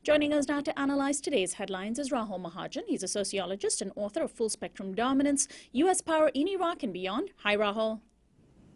Joining us now to analyze today's headlines is Rahul Mahajan. He's a sociologist and author of Full Spectrum Dominance, U.S. Power in Iraq and Beyond. Hi, Rahul.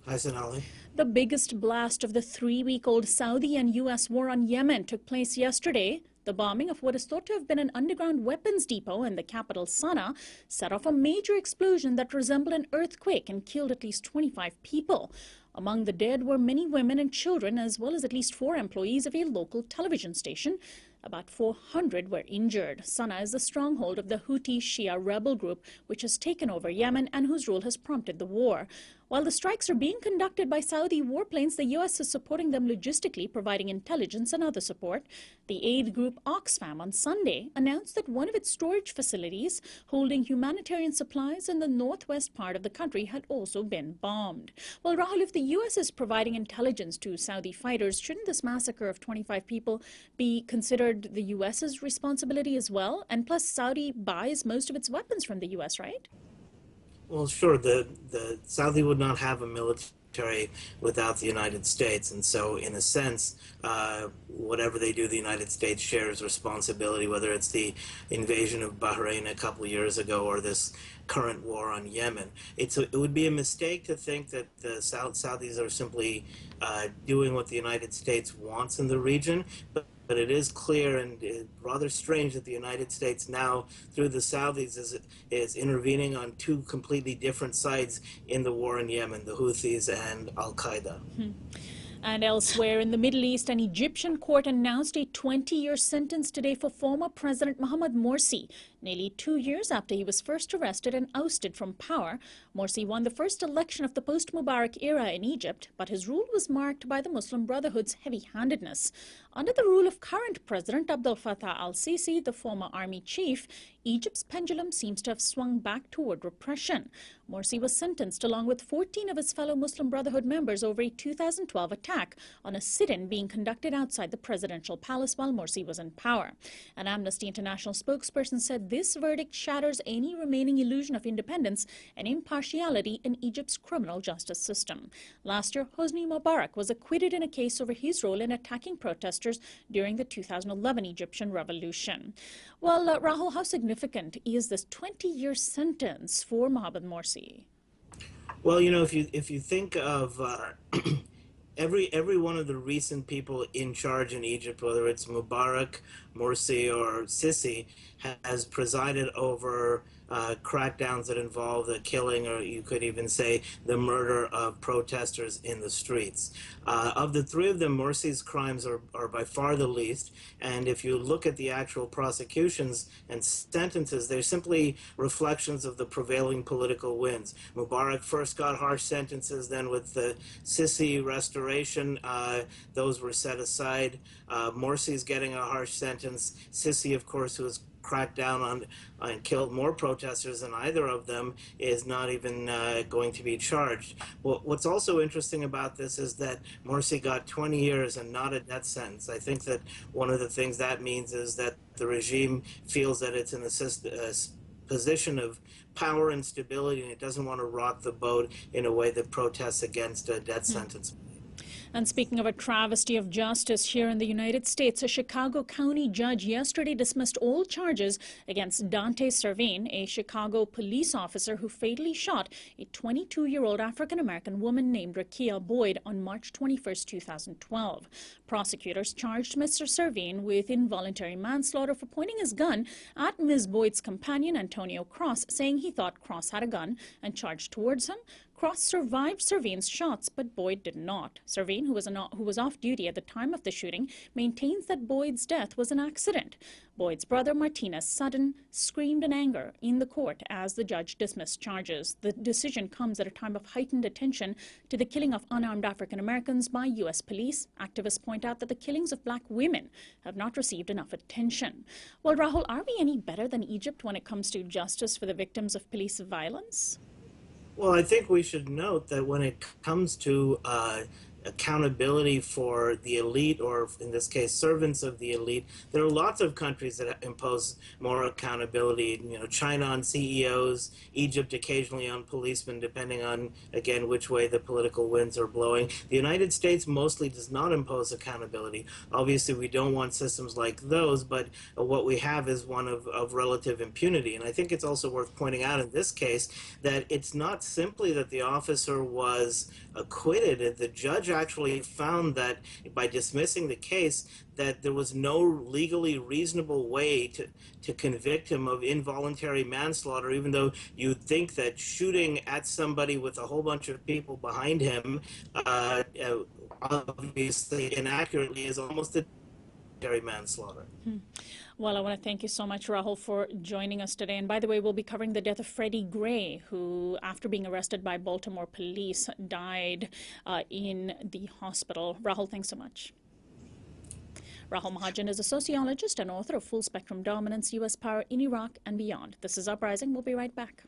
Hi, Sonali. The biggest blast of the 3-week-old Saudi and U.S. war on Yemen took place yesterday. The bombing of what is thought to have been an underground weapons depot in the capital, Sana'a, set off a major explosion that resembled an earthquake and killed at least 25 people. Among the dead were many women and children, as well as at least 4 employees of a local television station. About 400 were injured. Sana'a is the stronghold of the Houthi Shia rebel group, which has taken over Yemen and whose rule has prompted the war. While the strikes are being conducted by Saudi warplanes, the U.S. is supporting them logistically, providing intelligence and other support. The aid group Oxfam on Sunday announced that one of its storage facilities holding humanitarian supplies in the northwest part of the country had also been bombed. Well, Rahul, if the U.S. is providing intelligence to Saudi fighters, shouldn't this massacre of 25 people be considered the U.S.'s responsibility as well? And plus, Saudi buys most of its weapons from the U.S., right? Well, sure, the Saudi would not have a military without the United States, and so in a sense, whatever they do, the United States shares responsibility, whether it's the invasion of Bahrain a couple years ago or this current war on Yemen. It would be a mistake to think that the Saudis are simply doing what the United States wants in the region, but it is clear and rather strange that the United States now, through the Saudis, is intervening on 2 completely different sides in the war in Yemen, the Houthis and Al-Qaeda. And elsewhere in the Middle East, an Egyptian court announced a 20-year sentence today for former President Mohamed Morsi. Nearly 2 years after he was first arrested and ousted from power, Morsi won the first election of the post-Mubarak era in Egypt, but his rule was marked by the Muslim Brotherhood's heavy-handedness. Under the rule of current President Abdel Fattah Al-Sisi, the former army chief, Egypt's pendulum seems to have swung back toward repression. Morsi was sentenced along with 14 of his fellow Muslim Brotherhood members over a 2012 attack on a sit-in being conducted outside the presidential palace while Morsi was in power. An Amnesty International spokesperson said this verdict shatters any remaining illusion of independence and impartiality in Egypt's criminal justice system. Last year, Hosni Mubarak was acquitted in a case over his role in attacking protesters during the 2011 Egyptian revolution. Well, Rahul, how significant is this 20-year sentence for Mohamed Morsi? Well, you know, if you think of every one of the recent people in charge in Egypt, whether it's Mubarak, Morsi, or Sisi, has presided over crackdowns that involve the killing, or you could even say the murder of protesters in the streets. Of the 3 of them, Morsi's crimes are by far the least, and if you look at the actual prosecutions and sentences, they're simply reflections of the prevailing political winds. Mubarak first got harsh sentences, then with the Sisi restoration, those were set aside. Morsi's getting a harsh sentence. Sisi, of course, who was cracked down on and killed more protesters than either of them, is not even going to be charged. Well, what's also interesting about this is that Morsi got 20 years and not a death sentence. I think that one of the things that means is that the regime feels that it's in a position of power and stability, and it doesn't want to rock the boat in a way that protests against a death sentence. And speaking of a travesty of justice here in the United States, a Chicago County judge yesterday dismissed all charges against Dante Servine, a Chicago police officer who fatally shot a 22-year-old African-American woman named Rakia Boyd on March 21, 2012. Prosecutors charged Mr. Servine with involuntary manslaughter for pointing his gun at Ms. Boyd's companion, Antonio Cross, saying he thought Cross had a gun and charged towards him. Cross survived Servine's shots, but Boyd did not. Servine, who was off duty at the time of the shooting, maintains that Boyd's death was an accident. Boyd's brother, Martinez Sutton, screamed in anger in the court as the judge dismissed charges. The decision comes at a time of heightened attention to the killing of unarmed African Americans by U.S. police. Activists point out that the killings of black women have not received enough attention. Well, Rahul, are we any better than Egypt when it comes to justice for the victims of police violence? Well, I think we should note that when it comes to accountability for the elite, or in this case, servants of the elite. There are lots of countries that impose more accountability. You know, China on CEOs, Egypt occasionally on policemen, depending on, again, which way the political winds are blowing. The United States mostly does not impose accountability. Obviously, we don't want systems like those, but what we have is one of relative impunity. And I think it's also worth pointing out in this case that it's not simply that the officer was acquitted. The judge actually found that by dismissing the case, that there was no legally reasonable way to convict him of involuntary manslaughter, even though you'd think that shooting at somebody with a whole bunch of people behind him, obviously inaccurately, is almost a manslaughter. Well, I want to thank you so much, Rahul, for joining us today. And by the way, we'll be covering the death of Freddie Gray, who, after being arrested by Baltimore police, died in the hospital. Rahul, thanks so much. Rahul Mahajan is a sociologist and author of Full Spectrum Dominance, U.S. Power in Iraq and Beyond. This is Uprising. We'll be right back.